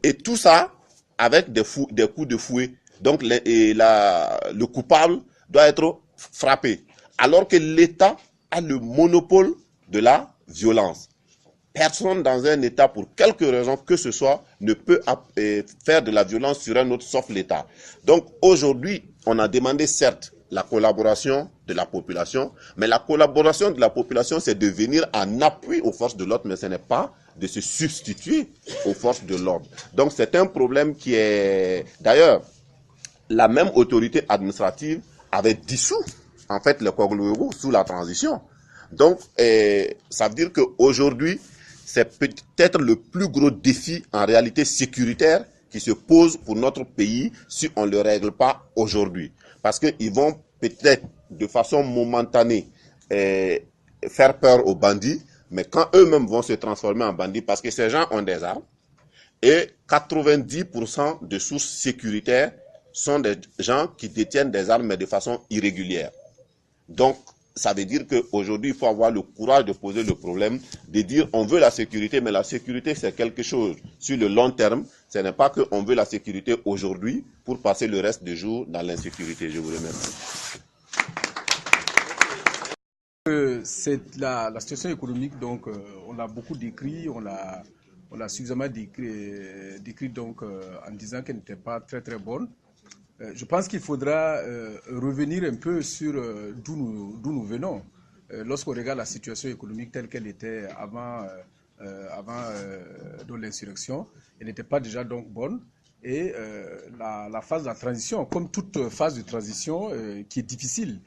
et tout ça avec des coups de fouet. Donc le coupable doit être frappé, alors que l'État a le monopole de la violence. Personne dans un État, pour quelque raison que ce soit, ne peut faire de la violence sur un autre sauf l'État. Donc aujourd'hui, on a demandé certes la collaboration de la population, mais la collaboration de la population, c'est de venir en appui aux forces de l'ordre, mais ce n'est pas de se substituer aux forces de l'ordre. Donc c'est un problème qui est... D'ailleurs, la même autorité administrative avait dissous, en fait, le Kogluego sous la transition. Donc, ça veut dire qu'aujourd'hui, c'est peut-être le plus gros défi en réalité sécuritaire qui se pose pour notre pays si on ne le règle pas aujourd'hui. Parce qu'ils vont peut-être de façon momentanée faire peur aux bandits, mais quand eux-mêmes vont se transformer en bandits, parce que ces gens ont des armes, et 90% de sources sécuritaires sont des gens qui détiennent des armes mais de façon irrégulière. Donc, ça veut dire qu'aujourd'hui, il faut avoir le courage de poser le problème, de dire on veut la sécurité, mais la sécurité, c'est quelque chose sur le long terme. Ce n'est pas qu'on veut la sécurité aujourd'hui pour passer le reste du jour dans l'insécurité. Je vous remercie. C'est la situation économique, donc on l'a beaucoup décrit, on l'a suffisamment décrit donc, en disant qu'elle n'était pas très très bonne. Je pense qu'il faudra revenir un peu sur d'où nous venons. Lorsqu'on regarde la situation économique telle qu'elle était avant l'insurrection, elle n'était pas déjà donc bonne. Et la phase de la transition, comme toute phase de transition qui est difficile,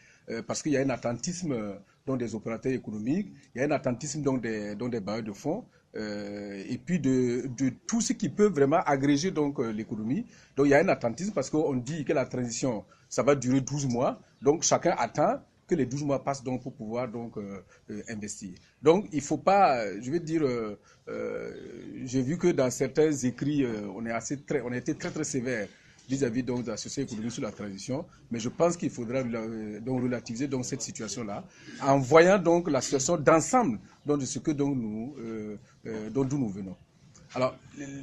parce qu'il y a un attentisme donc, des opérateurs économiques, il y a un attentisme donc, des bailleurs de fonds, et puis de tout ce qui peut vraiment agréger donc l'économie. Donc il y a un attentisme parce qu'on dit que la transition, ça va durer 12 mois. Donc chacun attend que les 12 mois passent donc pour pouvoir donc investir. Donc il ne faut pas, je veux dire, j'ai vu que dans certains écrits, on a été très très sévère vis-à-vis donc de la société économique sur la transition, mais je pense qu'il faudra donc relativiser donc cette situation-là en voyant donc la situation d'ensemble donc de ce que donc d'où nous venons. Alors,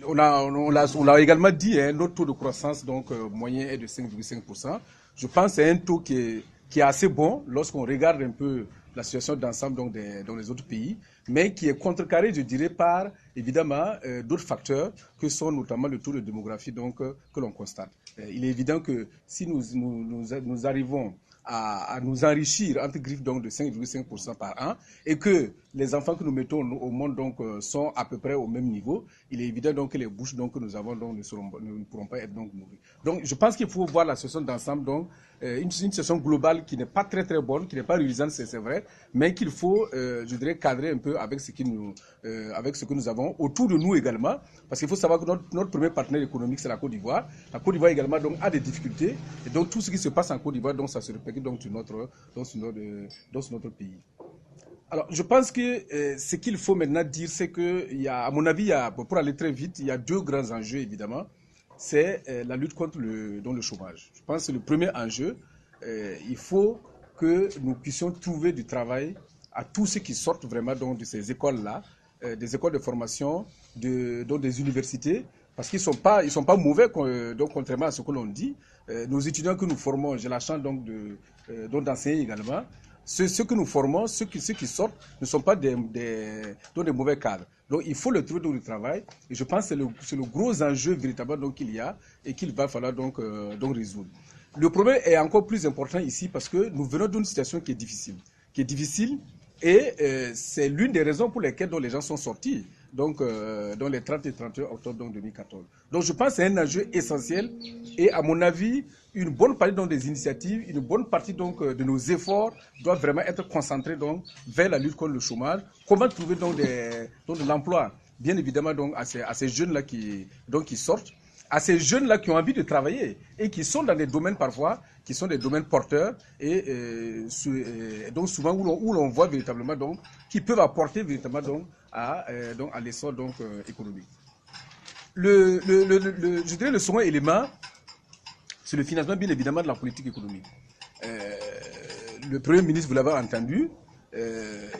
on l'a également dit, hein, notre taux de croissance donc moyen est de 5,5%. Je pense que c'est un taux qui est assez bon lorsqu'on regarde un peu la situation d'ensemble donc dans les autres pays, mais qui est contrecarré, je dirais, par évidemment d'autres facteurs que sont notamment le taux de démographie donc que l'on constate. Il est évident que si nous arrivons à nous enrichir entre griffes donc de 5,5% par an et que les enfants que nous mettons au monde donc sont à peu près au même niveau, il est évident donc que les bouches donc que nous avons donc ne pourront pas être donc nourries. Donc je pense qu'il faut voir la situation d'ensemble donc une situation globale qui n'est pas très très bonne, qui n'est pas réalisante, c'est vrai, mais qu'il faut je dirais cadrer un peu avec ce que nous avons autour de nous également, parce qu'il faut savoir que notre premier partenaire économique c'est la Côte d'Ivoire. La Côte d'Ivoire également donc a des difficultés et donc tout ce qui se passe en Côte d'Ivoire donc ça se répercute donc sur notre pays. Alors, je pense que ce qu'il faut maintenant dire, c'est que, à mon avis, pour aller très vite, il y a 2 grands enjeux, évidemment. C'est la lutte contre le chômage. Je pense que c'est le premier enjeu. Il faut que nous puissions trouver du travail à tous ceux qui sortent vraiment donc, de ces écoles-là, des écoles de formation, donc des universités, parce qu'ils ne sont pas mauvais, donc, contrairement à ce que l'on dit. Nos étudiants que nous formons, j'ai la chance donc d'enseigner également. Ceux que nous formons, ceux qui sortent, ne sont pas des mauvais cadres. Donc il faut le trouver dans le travail. Et je pense que c'est le gros enjeu véritablement qu'il y a et qu'il va falloir donc résoudre. Le problème est encore plus important ici parce que nous venons d'une situation qui est difficile. Et c'est l'une des raisons pour lesquelles les gens sont sortis. donc, dans les 30 et 31 octobre donc, 2014. Donc je pense que c'est un enjeu essentiel et à mon avis, une bonne partie donc, des initiatives, une bonne partie donc, de nos efforts doivent vraiment être concentrés donc, vers la lutte contre le chômage. Comment trouver donc, de l'emploi, bien évidemment donc, à ces jeunes-là qui sortent, à ces jeunes-là qui ont envie de travailler et qui sont dans des domaines parfois, qui sont des domaines porteurs et donc souvent où l'on voit véritablement donc, qui peuvent apporter véritablement donc, à l'essor donc, économique. Je dirais le second élément, c'est le financement bien évidemment de la politique économique. Le Premier ministre, vous l'avez entendu,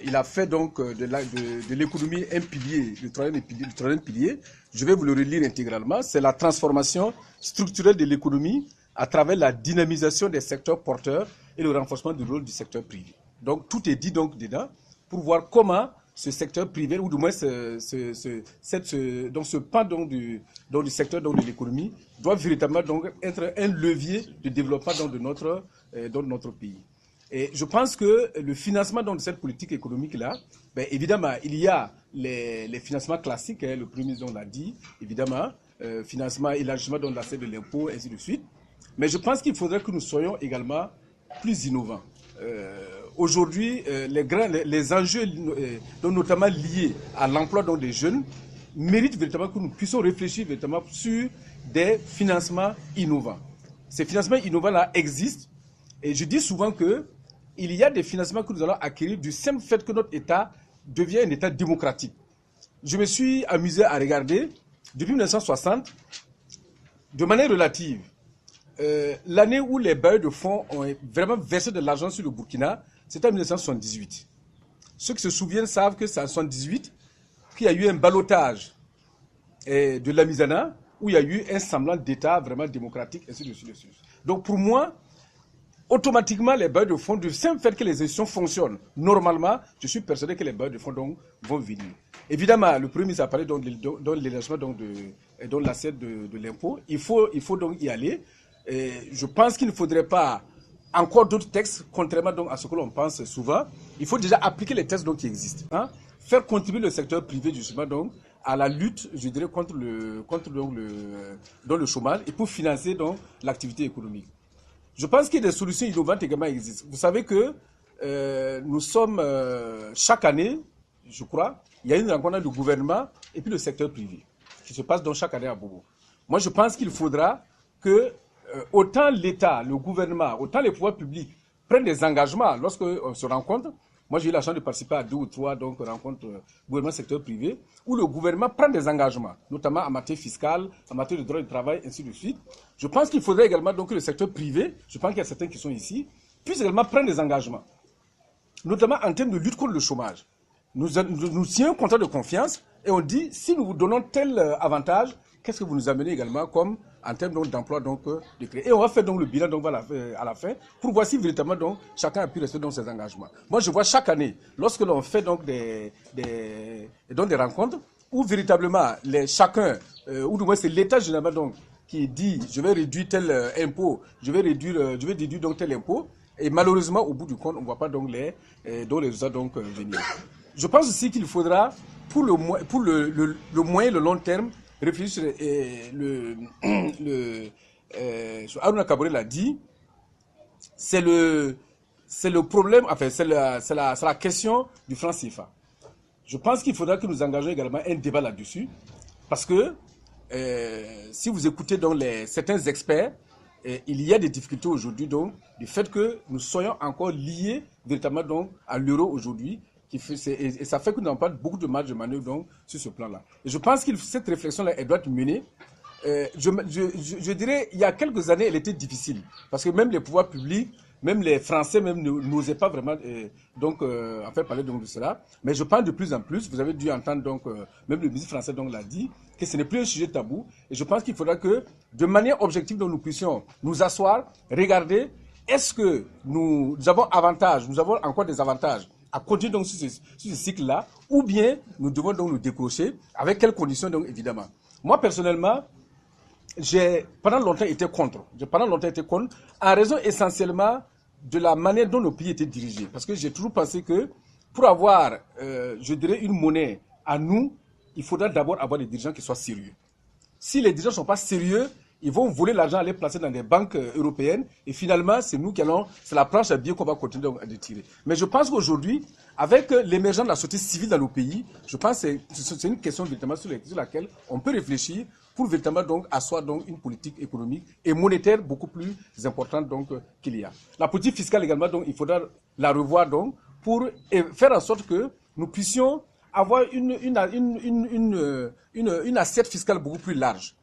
il a fait donc de l'économie un pilier, le troisième pilier. Je vais vous le relire intégralement. C'est la transformation structurelle de l'économie à travers la dynamisation des secteurs porteurs et le renforcement du rôle du secteur privé. Donc tout est dit donc dedans pour voir comment ce secteur privé, ou du moins ce pan donc, du secteur donc, de l'économie, doit véritablement donc, être un levier de développement donc, de notre pays. Et je pense que le financement donc, de cette politique économique-là, ben, évidemment, il y a les financements classiques, hein, le Premier ministre l'a dit, évidemment, financement, élargissement de l'assiette de l'impôt, ainsi de suite. Mais je pense qu'il faudrait que nous soyons également plus innovants. Aujourd'hui, les enjeux, notamment liés à l'emploi des jeunes, méritent véritablement que nous puissions réfléchir véritablement sur des financements innovants. Ces financements innovants-là existent et je dis souvent qu'il y a des financements que nous allons acquérir du simple fait que notre État devient un État démocratique. Je me suis amusé à regarder, depuis 1960, de manière relative, l'année où les bailleurs de fonds ont vraiment versé de l'argent sur le Burkina, c'était en 1978. Ceux qui se souviennent savent que c'est en 1978 qu'il y a eu un ballottage de la Misana, où il y a eu un semblant d'État vraiment démocratique, ainsi de suite. Donc pour moi, automatiquement, les bailleurs de fonds, du simple fait que les institutions fonctionnent normalement, je suis persuadé que les bailleurs de fonds donc, vont venir. Évidemment, le Premier ministre a parlé de l'élargissement de l'assiette de l'impôt. Il faut donc y aller. Et je pense qu'il ne faudrait pas encore d'autres textes, contrairement donc à ce que l'on pense souvent. Il faut déjà appliquer les textes donc, qui existent. Hein? Faire contribuer le secteur privé justement donc, à la lutte, je dirais, contre le chômage et pour financer donc l'activité économique. Je pense que des solutions innovantes également existent. Vous savez que nous sommes chaque année, je crois, il y a une rencontre du gouvernement et puis le secteur privé qui se passe donc chaque année à Bobo. Moi, je pense qu'il faudra que autant l'État, le gouvernement, autant les pouvoirs publics prennent des engagements lorsqu'on se rencontre. Moi, j'ai eu la chance de participer à 2 ou 3 rencontres gouvernement-secteur privé, où le gouvernement prend des engagements, notamment en matière fiscale, en matière de droit du travail, ainsi de suite. Je pense qu'il faudrait également donc, que le secteur privé, je pense qu'il y a certains qui sont ici, puisse également prendre des engagements, notamment en termes de lutte contre le chômage. Nous signons un contrat de confiance et on dit, si nous vous donnons tel avantage, qu'est-ce que vous nous amenez également comme en termes d'emploi de créer. Et on va faire donc le bilan donc, à la fin pour voir si véritablement donc, chacun a pu rester dans ses engagements. Moi, je vois chaque année, lorsque l'on fait donc, des rencontres, où véritablement chacun, ou du moins c'est l'État généralement donc, qui dit je vais réduire tel impôt, je vais déduire donc tel impôt, et malheureusement au bout du compte, on ne voit pas donc les résultats donc, venir. Je pense aussi qu'il faudra, pour le moyen et le long terme, réfléchir Harouna Kaboré l'a dit, c'est le problème, enfin c'est la question du franc CFA. Je pense qu'il faudra que nous engagions également un débat là-dessus, parce que si vous écoutez donc certains experts, il y a des difficultés aujourd'hui donc du fait que nous soyons encore liés véritablement donc à l'euro aujourd'hui. Et ça fait que nous n'avons pas beaucoup de marge de manœuvre donc, sur ce plan-là. Et je pense que cette réflexion-là, elle doit être menée. Je dirais, il y a quelques années, elle était difficile. Parce que même les pouvoirs publics, même les Français même n'osaient pas vraiment en fait parler donc, de cela. Mais je pense de plus en plus, vous avez dû entendre, donc, même le ministre français donc, l'a dit, que ce n'est plus un sujet tabou. Et je pense qu'il faudra que, de manière objective, nous puissions nous asseoir, regarder, est-ce que nous avons avantage, nous avons encore des avantages à continuer donc sur ce cycle-là, ou bien nous devons donc nous décrocher, avec quelles conditions donc évidemment. Moi personnellement, j'ai pendant longtemps été contre. En raison essentiellement de la manière dont nos pays étaient dirigés. Parce que j'ai toujours pensé que pour avoir, je dirais, une monnaie à nous, il faudra d'abord avoir des dirigeants qui soient sérieux. Si les dirigeants ne sont pas sérieux, ils vont voler l'argent, aller placer dans des banques européennes. Et finalement, c'est nous qui allons, c'est la planche à billets qu'on va continuer de tirer. Mais je pense qu'aujourd'hui, avec l'émergence de la société civile dans nos pays, je pense que c'est une question véritablement sur laquelle on peut réfléchir pour véritablement donc asseoir donc une politique économique et monétaire beaucoup plus importante donc qu'il y a. La politique fiscale également, donc il faudra la revoir donc pour faire en sorte que nous puissions avoir une assiette fiscale beaucoup plus large.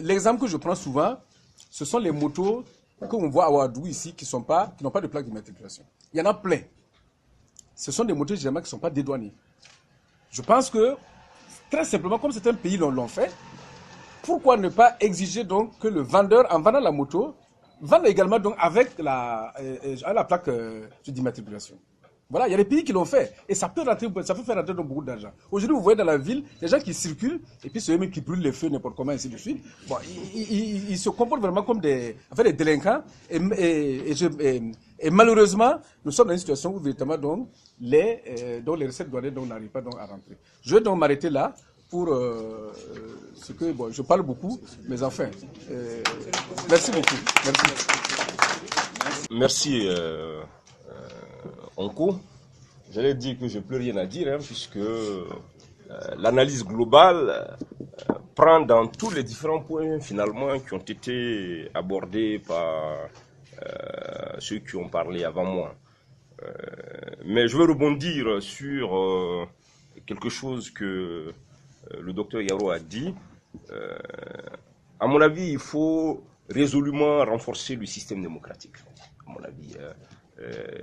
L'exemple que je prends souvent, ce sont les motos qu'on voit à Ouadou ici qui n'ont pas de plaque d'immatriculation. Il y en a plein. Ce sont des motos généralement qui ne sont pas dédouanées. Je pense que, très simplement, comme certains pays l'ont fait, pourquoi ne pas exiger donc que le vendeur, en vendant la moto, vende également donc avec la plaque d'immatriculation. Voilà, il y a des pays qui l'ont fait et ça peut faire rentrer donc beaucoup d'argent. Aujourd'hui, vous voyez dans la ville, des gens qui circulent et puis ceux-mêmes qui brûlent les feux n'importe comment, ainsi de suite. Bon, ils se comportent vraiment comme des délinquants et malheureusement, nous sommes dans une situation où véritablement donc les recettes douanières n'arrivent pas donc à rentrer. Je vais donc m'arrêter là pour ce que je parle beaucoup, mais enfin, merci beaucoup. Merci. Onko, j'allais dire que je n'ai plus rien à dire, puisque l'analyse globale prend dans tous les différents points finalement qui ont été abordés par ceux qui ont parlé avant moi. Mais je veux rebondir sur quelque chose que le docteur Yaro a dit. À mon avis, il faut résolument renforcer le système démocratique. À mon avis,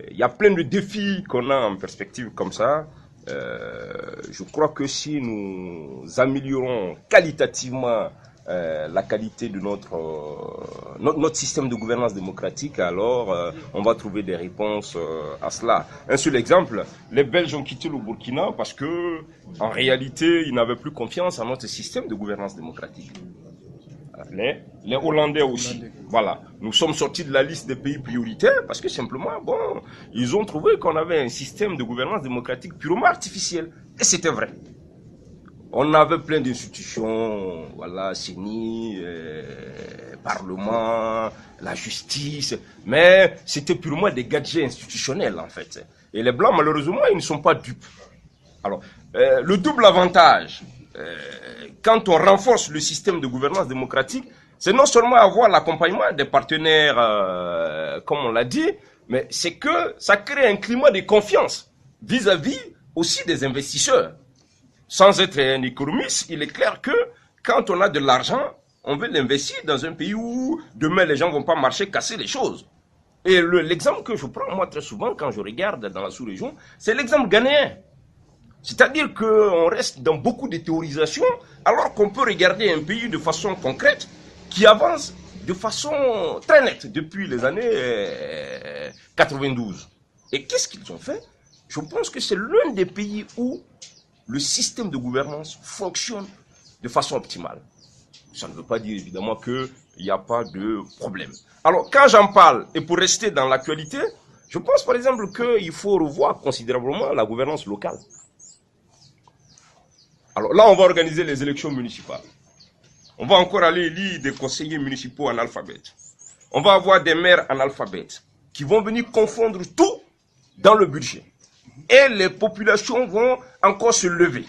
il y a plein de défis qu'on a en perspective comme ça. Je crois que si nous améliorons qualitativement la qualité de notre système de gouvernance démocratique, alors on va trouver des réponses à cela. Un seul exemple, les Belges ont quitté le Burkina parce que, en réalité, ils n'avaient plus confiance en notre système de gouvernance démocratique. Les Hollandais aussi. Voilà. Nous sommes sortis de la liste des pays prioritaires parce que simplement, ils ont trouvé qu'on avait un système de gouvernance démocratique purement artificiel. Et c'était vrai. On avait plein d'institutions, voilà, CENI, Parlement, la justice, mais c'était purement des gadgets institutionnels en fait. Et les Blancs, malheureusement, ils ne sont pas dupes. Alors, le double avantage, quand on renforce le système de gouvernance démocratique, c'est non seulement avoir l'accompagnement des partenaires, comme on l'a dit, mais c'est que ça crée un climat de confiance vis-à-vis aussi des investisseurs. Sans être un économiste, il est clair que quand on a de l'argent, on veut l'investir dans un pays où demain les gens ne vont pas marcher, casser les choses. Et l'exemple que je prends moi très souvent quand je regarde dans la sous-région, c'est l'exemple ghanéen. C'est-à-dire qu'on reste dans beaucoup de théorisations alors qu'on peut regarder un pays de façon concrète qui avance de façon très nette depuis les années 92. Et qu'est-ce qu'ils ont fait? Je pense que c'est l'un des pays où le système de gouvernance fonctionne de façon optimale. Ça ne veut pas dire évidemment qu'il n'y a pas de problème. Alors quand j'en parle, et pour rester dans l'actualité, je pense par exemple qu'il faut revoir considérablement la gouvernance locale. Alors là, on va organiser les élections municipales. On va encore aller élire des conseillers municipaux analphabètes. On va avoir des maires analphabètes qui vont venir confondre tout dans le budget. Et les populations vont encore se lever.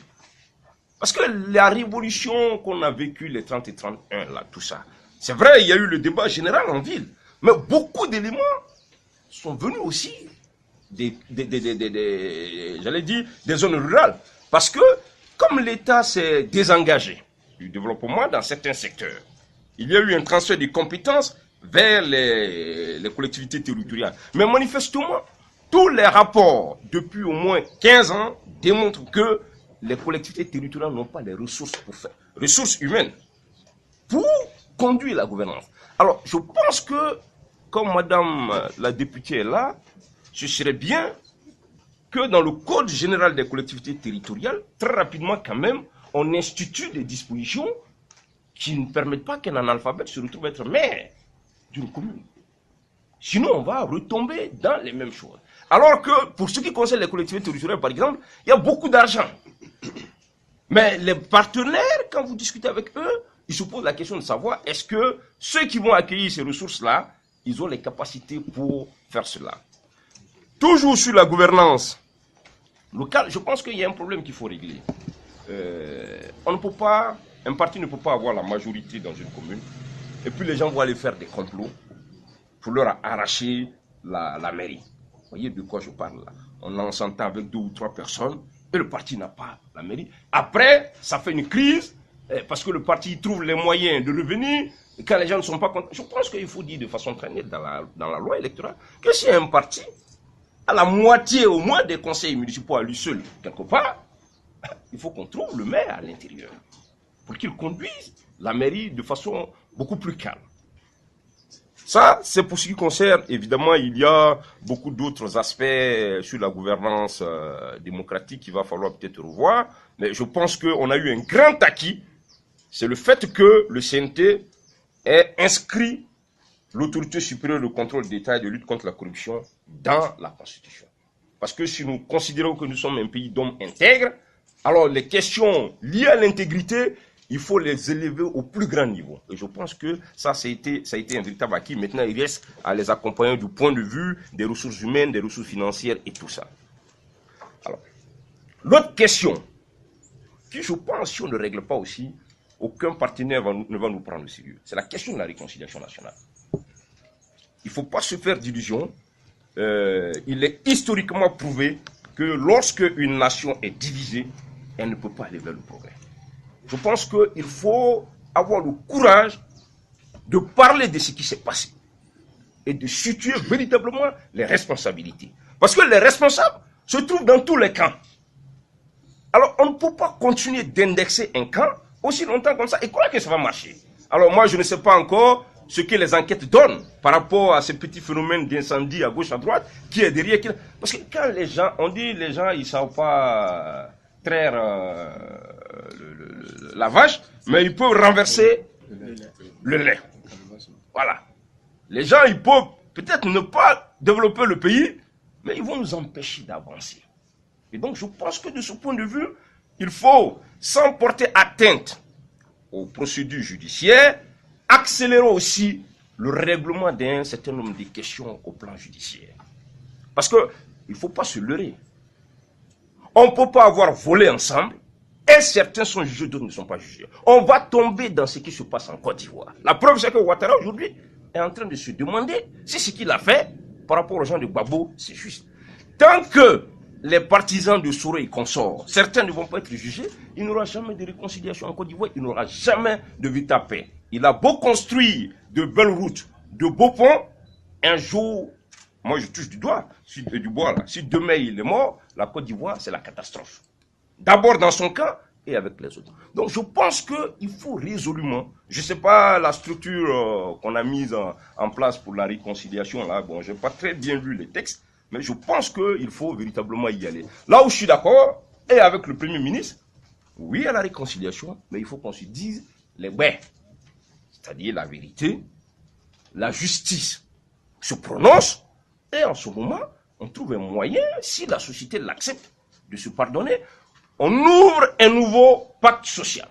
Parce que la révolution qu'on a vécue les 30 et 31, là, tout ça, c'est vrai, il y a eu le débat général en ville, mais beaucoup d'éléments sont venus aussi j'allais dire, des zones rurales. Parce que, comme l'État s'est désengagé du développement dans certains secteurs, il y a eu un transfert de compétences vers les collectivités territoriales. Mais manifestement, tous les rapports depuis au moins 15 ans démontrent que les collectivités territoriales n'ont pas les ressources pour faire, ressources humaines, pour conduire la gouvernance. Alors, je pense que, comme madame la députée est là, ce serait bien que dans le Code général des collectivités territoriales, très rapidement quand même, on institue des dispositions qui ne permettent pas qu'un analphabète se retrouve être maire d'une commune. Sinon, on va retomber dans les mêmes choses. Alors que, pour ce qui concerne les collectivités territoriales, par exemple, il y a beaucoup d'argent. Mais les partenaires, quand vous discutez avec eux, ils se posent la question de savoir est-ce que ceux qui vont accueillir ces ressources-là, ils ont les capacités pour faire cela. Toujours sur la gouvernance locale, je pense qu'il y a un problème qu'il faut régler. On ne peut pas, un parti ne peut pas avoir la majorité dans une commune, et puis les gens vont aller faire des complots pour leur arracher la mairie. Vous voyez de quoi je parle là? On s'entend avec 2 ou 3 personnes, et le parti n'a pas la mairie. Après, ça fait une crise, parce que le parti trouve les moyens de revenir, et quand les gens ne sont pas contents. Je pense qu'il faut dire de façon très nette dans la loi électorale, que si un parti a la moitié au moins des conseils municipaux à lui seul, quelque part, il faut qu'on trouve le maire à l'intérieur, pour qu'il conduise la mairie de façon beaucoup plus calme. Ça, c'est pour ce qui concerne, évidemment, il y a beaucoup d'autres aspects sur la gouvernance démocratique qu'il va falloir peut-être revoir, mais je pense qu'on a eu un grand acquis, c'est le fait que le CNT ait inscrit l'autorité supérieure de contrôle d'État et de lutte contre la corruption dans la Constitution. Parce que si nous considérons que nous sommes un pays d'hommes intègres, alors les questions liées à l'intégrité, il faut les élever au plus grand niveau. Et je pense que ça a été un véritable acquis. Maintenant, il reste à les accompagner du point de vue des ressources humaines, des ressources financières et tout ça. Alors, l'autre question, qui je pense, si on ne règle pas aussi, aucun partenaire ne va nous prendre au sérieux. C'est la question de la réconciliation nationale. Il ne faut pas se faire d'illusions. Il est historiquement prouvé que lorsque une nation est divisée, elle ne peut pas aller vers le progrès. Je pense qu'il faut avoir le courage de parler de ce qui s'est passé et de situer véritablement les responsabilités. Parce que les responsables se trouvent dans tous les camps. Alors on ne peut pas continuer d'indexer un camp aussi longtemps comme ça et croire que ça va marcher. Alors moi je ne sais pas encore ce que les enquêtes donnent par rapport à ces petits phénomènes d'incendie à gauche, à droite, qui est derrière. Parce que quand les gens, on dit les gens ils ne savent pas traire la vache, mais ils peuvent renverser le lait. Voilà. Les gens, ils peuvent peut-être ne pas développer le pays, mais ils vont nous empêcher d'avancer. Et donc, je pense que de ce point de vue, il faut, sans porter atteinte aux procédures judiciaires, accélérer aussi le règlement d'un certain nombre de questions au plan judiciaire. Parce qu'il ne faut pas se leurrer. On ne peut pas avoir volé ensemble, et certains sont jugés, d'autres ne sont pas jugés. On va tomber dans ce qui se passe en Côte d'Ivoire. La preuve, c'est que Ouattara, aujourd'hui, est en train de se demander si ce qu'il a fait par rapport aux gens de Gbagbo, c'est juste. Tant que les partisans de Soro et consorts, certains ne vont pas être jugés, il n'y aura jamais de réconciliation en Côte d'Ivoire, il n'y aura jamais de véritable paix. Il a beau construire de belles routes, de beaux ponts, un jour, moi je touche du bois là, si demain il est mort, la Côte d'Ivoire c'est la catastrophe. D'abord dans son camp et avec les autres. Donc je pense qu'il faut résolument, je ne sais pas la structure qu'on a mise en place pour la réconciliation là, bon je n'ai pas très bien lu les textes, mais je pense qu'il faut véritablement y aller. Là où je suis d'accord, et avec le Premier ministre, oui à la réconciliation, mais il faut qu'on se dise les ouais, c'est-à-dire la vérité, la justice se prononce, et en ce moment, on trouve un moyen, si la société l'accepte, de se pardonner. On ouvre un nouveau pacte social.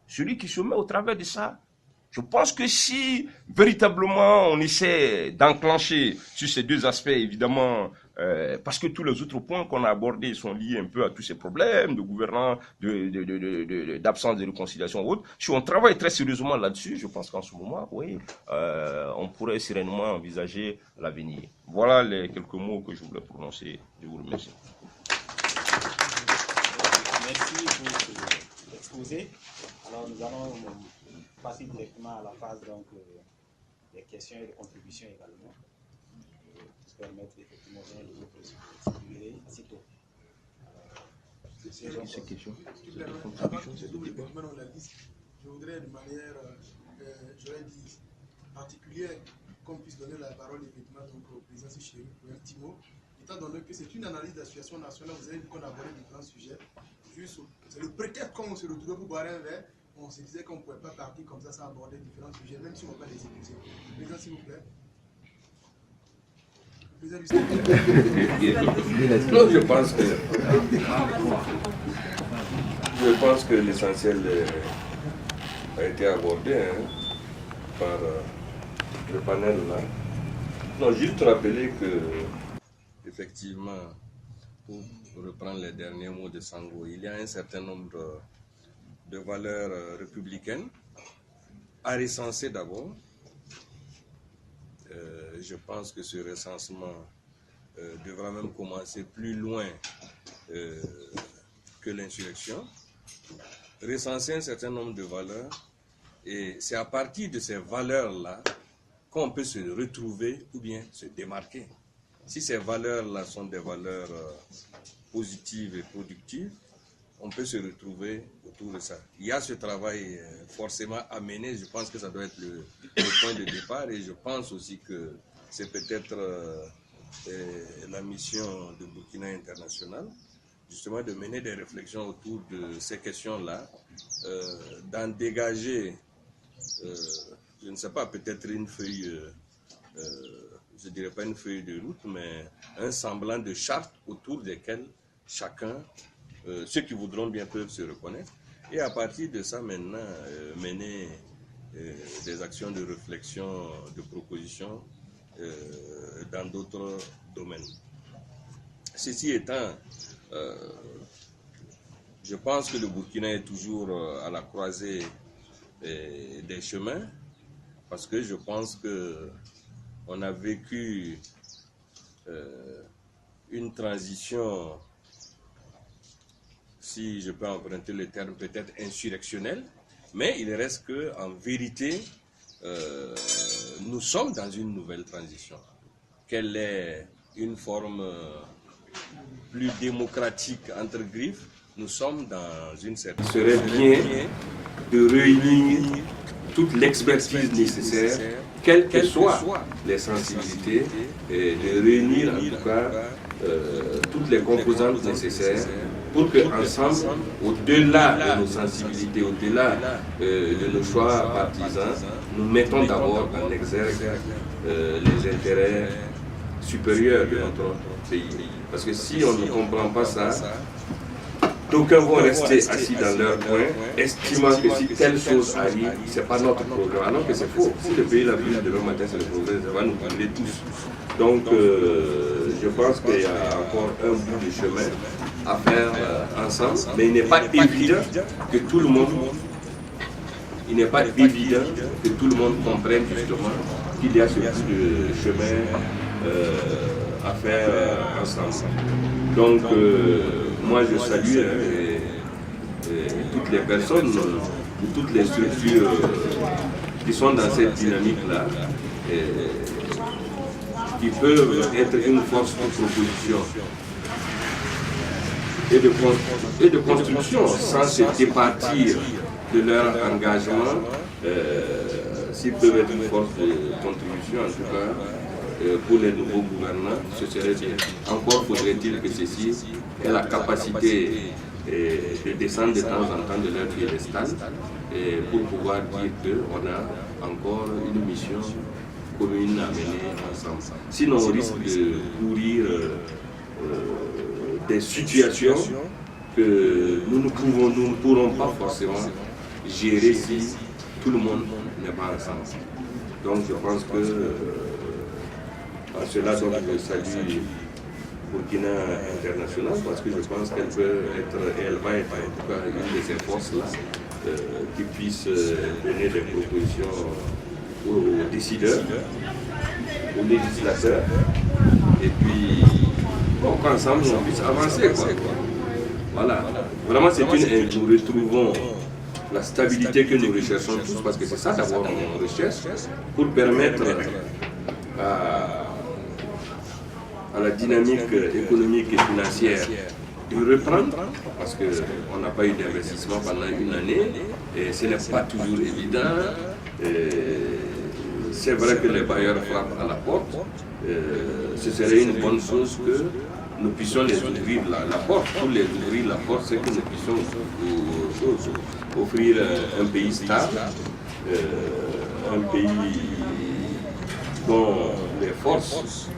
Celui qui se met au travers de ça, je pense que si véritablement on essaie d'enclencher sur ces deux aspects, évidemment, parce que tous les autres points qu'on a abordés sont liés un peu à tous ces problèmes de gouvernance, d'absence de réconciliation ou autre. Si on travaille très sérieusement là-dessus, je pense qu'en ce moment, oui, on pourrait sereinement envisager l'avenir. Voilà les quelques mots que je voulais prononcer. Je vous remercie. Merci pour l'exposé. Alors nous allons passer directement à la phase donc, des questions et des contributions également. Pour permettre effectivement de vous circuler aussitôt. Ces questions, je voudrais de manière, j'aurais dit, particulière, qu'on puisse donner la parole effectivement donc, au président Chéri pour un petit mot, étant donné que c'est une analyse de la situation nationale, vous avez vu qu'on a abordé différents sujets. C'est le prétexte quand on se retrouvait pour boire un verre, on se disait qu'on ne pouvait pas partir comme ça sans aborder différents sujets, même si on ne va pas les écouter. Président, s'il vous plaît. Non, je pense que... Je pense que l'essentiel a été abordé par le panel là. Non, juste rappeler que, effectivement, pour reprendre les derniers mots de Sango, il y a un certain nombre de valeurs républicaines à recenser d'abord. Je pense que ce recensement devra même commencer plus loin que l'insurrection. Recenser un certain nombre de valeurs, et c'est à partir de ces valeurs-là qu'on peut se retrouver ou bien se démarquer. Si ces valeurs-là sont des valeurs positives et productives, on peut se retrouver autour de ça. Il y a ce travail forcément à mener, je pense que ça doit être le point de départ, et je pense aussi que c'est peut-être la mission de Burkina International, justement de mener des réflexions autour de ces questions-là, d'en dégager, je ne sais pas, peut-être une feuille, je ne dirais pas une feuille de route, mais un semblant de charte autour desquelles chacun, ceux qui voudront bien peuvent se reconnaître, et à partir de ça maintenant mener des actions de réflexion, de proposition dans d'autres domaines. Ceci étant, je pense que le Burkina est toujours à la croisée des chemins, parce que je pense qu'on a vécu une transition, si je peux emprunter le terme peut-être insurrectionnelle, mais il reste qu'en vérité, nous sommes dans une nouvelle transition. Quelle est une forme plus démocratique entre griffes, nous sommes dans une certaine... Il serait bien de réunir toute l'expertise nécessaire, quelles que soient les sensibilités, et de réunir en tout cas toutes les composantes nécessaires pour qu'ensemble, au-delà de nos sensibilités, au-delà de nos choix partisans, nous mettons d'abord en exergue les intérêts supérieurs de notre pays. Parce que si on ne comprend pas ça, d'aucuns vont rester assis dans leur coin, estimant que si telle chose arrive, ce n'est pas notre problème. Alors que c'est faux. Si le pays l'a vu demain matin, c'est le problème, ça va nous brûler tous. Donc, je pense qu'il y a encore un bout de chemin à faire ensemble, mais il n'est pas évident que tout le monde, comprenne justement qu'il y a ce bout de chemin à faire ensemble. Donc, moi je salue toutes les personnes, toutes les structures qui sont dans cette dynamique-là, qui peuvent être une force de proposition et de construction sans se départir de leur engagement, s'ils peuvent être une force de contribution en tout cas pour les nouveaux gouvernants, ce serait bien. Encore faudrait-il que ceci ait la capacité de descendre de temps en temps de leur piédestal pour pouvoir dire qu'on a encore une mission commune à mener ensemble. Sinon on risque de courir des situations que nous ne pourrons pas forcément gérer si tout le monde n'est pas ensemble. Donc je pense que à cela, donc, je salue Burkina International parce que je pense qu'elle peut être, et elle va être en tout cas une de ces forces-là qui puisse donner des propositions aux décideurs, aux législateurs, et puis qu'ensemble on puisse avancer. Voilà. Vraiment, nous retrouvons la stabilité que nous recherchons tous, parce que c'est ça d'abord qu'on recherche, pour permettre à la dynamique économique et financière de reprendre, parce qu'on n'a pas eu d'investissement pendant une année, et ce n'est pas toujours évident. C'est vrai que les bailleurs frappent à la porte, ce serait une bonne chose que nous puissions les ouvrir la porte. Pour les ouvrir la porte, c'est que nous puissions offrir un pays stable, un pays dont les forces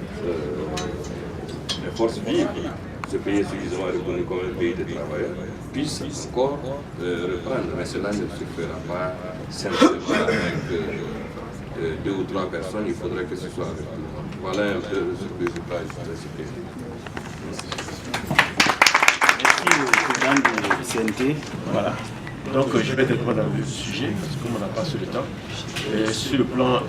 vivent ce pays est suffisamment reconnu comme un pays de travailleurs, puisse encore reprendre. Mais cela ne se fera pas simplement avec 2 ou 3 personnes, il faudrait que ce soit avec tout le monde. Voilà un peu ce que je peux ajouter. Merci au président du CNT. Voilà. Donc je vais répondre à ce sujet, parce que comme on n'a pas sur le temps. Sur le plan